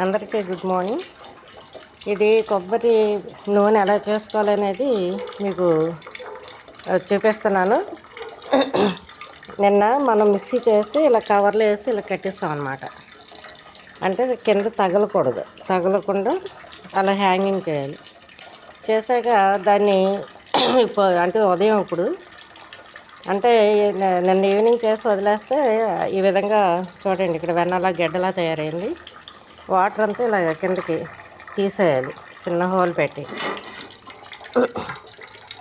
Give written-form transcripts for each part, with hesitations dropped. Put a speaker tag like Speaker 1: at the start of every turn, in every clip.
Speaker 1: అందరికీ good morning. ఇది కొబ్బరి నూనె ఎలా చేసుకోవాలనేది మీకు చూపిస్తున్నాను. నిన్న మనం మిక్సీ చేసి ఇలా కవర్లో వేసి ఇలా కట్టిస్తాం అన్నమాట. అంటే కింద తగలకుండా అలా హ్యాంగింగ్ చేయాలి. చేశాక దాన్ని అంటే ఉదయం ఇప్పుడు అంటే నిన్న ఈవినింగ్ చేసి వదిలేస్తే ఈ విధంగా చూడండి, ఇక్కడ వెన్నలా గడ్డలా తయారైంది. వాటర్ అంతా ఇలా కిందకి తీసేయాలి, చిన్న హోల్ పెట్టి.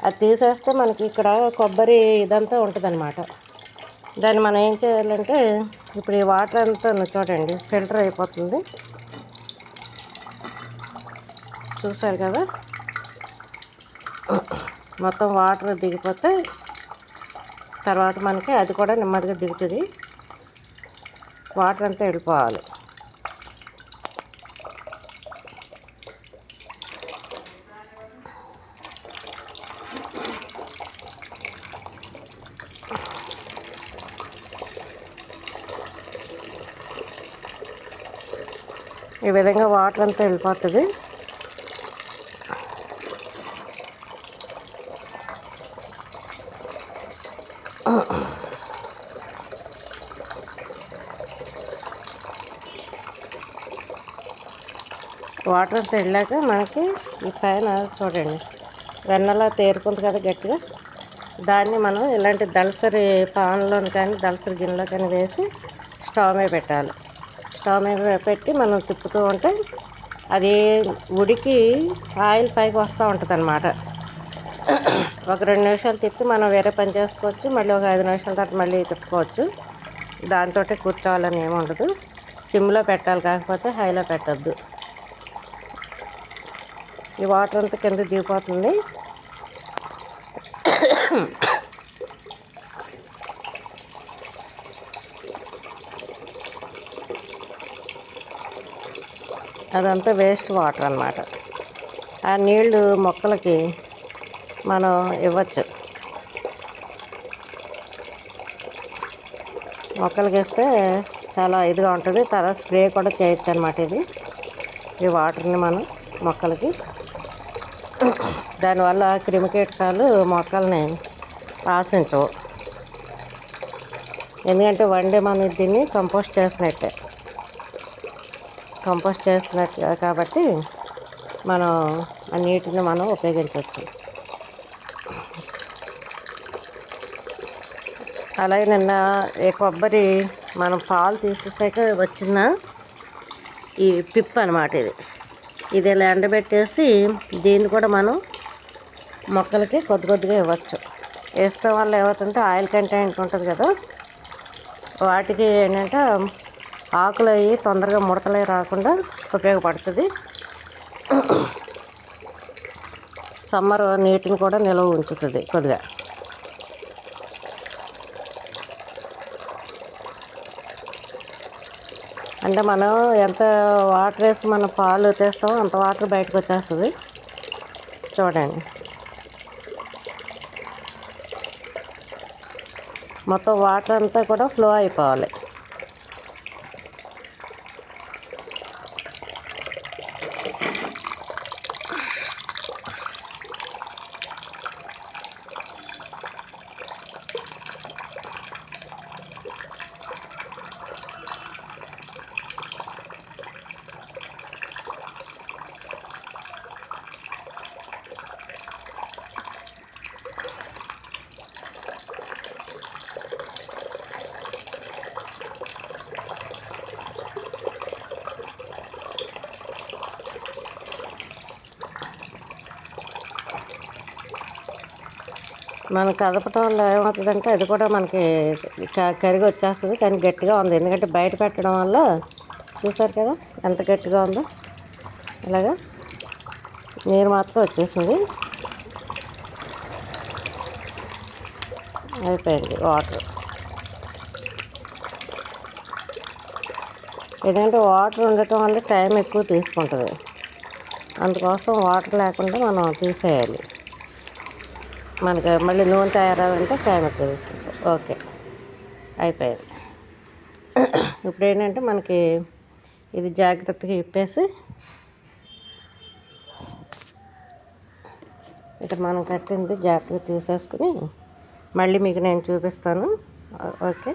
Speaker 1: అది తీసేస్తే మనకి ఇక్కడ కొబ్బరి ఇదంతా ఉంటుందన్నమాట. దాన్ని మనం ఏం చేయాలంటే ఇప్పుడు ఈ వాటర్ అంతా చూడండి ఫిల్టర్ అయిపోతుంది, చూసారు కదా. మొత్తం వాటర్ దిగిపోతే తర్వాత మనకి అది కూడా నెమ్మదిగా దిగుతుంది. వాటర్ అంతా వెళ్ళిపోవాలి. ఈ విధంగా వాటర్ అంతా వెళ్ళిపోతుంది. వాటర్ అంతా వెళ్ళాక మనకి ఈ పైన చూడండి వెన్నలా తేరుకుంది కదా గట్టిగా. దాన్ని మనం ఇలాంటి దళసరి పాన్లోని కానీ దళసరి గిన్నెలో కానీ వేసి స్టవ్ మీద పెట్టాలి. స్టవ్ మీద పెట్టి మనం తిప్పుతూ ఉంటే అది ఉడికి ఆయిల్ పైకి వస్తూ ఉంటుంది అన్నమాట. ఒక 2 నిమిషాలు తిప్పి మనం వేరే పని చేసుకోవచ్చు. మళ్ళీ ఒక 5 నిమిషాల తర్వాత మళ్ళీ తిప్పుకోవచ్చు. దాంతో కూర్చోవాలని ఏమి ఉండదు. సిమ్లో పెట్టాలి, కాకపోతే హైలో పెట్టద్దు. ఈ వాటర్ అంతా కింద దిగిపోతుంది. అదంతా వేస్ట్ వాటర్ అన్నమాట. ఆ నీళ్లు మొక్కలకి మనం ఇవ్వచ్చు. మొక్కలకి ఇస్తే చాలా ఇదిగా ఉంటుంది. తర్వాత స్ప్రే కూడా చేయొచ్చు అన్నమాట. ఈ వాటర్ని మనం మొక్కలకి, దానివల్ల క్రిమికీటకాలు మొక్కల్ని ఆశించవు. ఎందుకంటే వన్ డే మనం దీన్ని కంపోస్ట్ చేసినట్టు కాబట్టి మనం ఆ నీటిని మనం ఉపయోగించవచ్చు. అలాగే నిన్న ఈ కొబ్బరి మనం పాలు తీసేసాక వచ్చిన ఈ పిప్ అన్నమాట. ఇది ఇలా ఎండబెట్టేసి దీన్ని కూడా మనం మొక్కలకి కొద్దిగా ఇవ్వచ్చు. వేస్తాం వల్ల ఏమవుతుంటే ఆయిల్ కంటెంట్ ఉంటుంది కదా, వాటికి ఏంటంటే ఆకులు అవి తొందరగా ముడతలే రాకుండా ఉపయోగపడుతుంది. సమ్మర్ నీటిని కూడా నిల్వ ఉంచుతుంది కొద్దిగా. అంటే మనం ఎంత వాటర్ వేసి మనం పాలు తీస్తామో అంత వాటర్ బయటకు వచ్చేస్తుంది. చూడండి, మొత్తం వాటర్ అంతా కూడా ఫ్లో అయిపోవాలి. మనం కదపటం వల్ల ఏమవుతుందంటే అది కూడా మనకి కరిగి వచ్చేస్తుంది. కానీ గట్టిగా ఉంది, ఎందుకంటే బయట పెట్టడం వల్ల చూసారు కదా ఎంత గట్టిగా ఉందో. ఇలాగా నీరు మాత్రం వచ్చేసింది, అయిపోయింది వాటర్. ఎందుకంటే వాటర్ ఉండటం వల్ల టైం ఎక్కువ తీసుకుంటుంది. అందుకోసం వాటర్ లేకుండా మనం తీసేయాలి. మనకి మళ్ళీ నూనె తయారవ్వాలంటే టైం ఎక్కువ తీసుకుంటాం. ఓకే, అయిపోయింది. ఇప్పుడు ఏంటంటే మనకి ఇది జాగ్రత్తగా ఇప్పేసి ఇక్కడ మనం కట్టింది జాగ్రత్తగా తీసేసుకుని మళ్ళీ మీకు నేను చూపిస్తాను. ఓకే.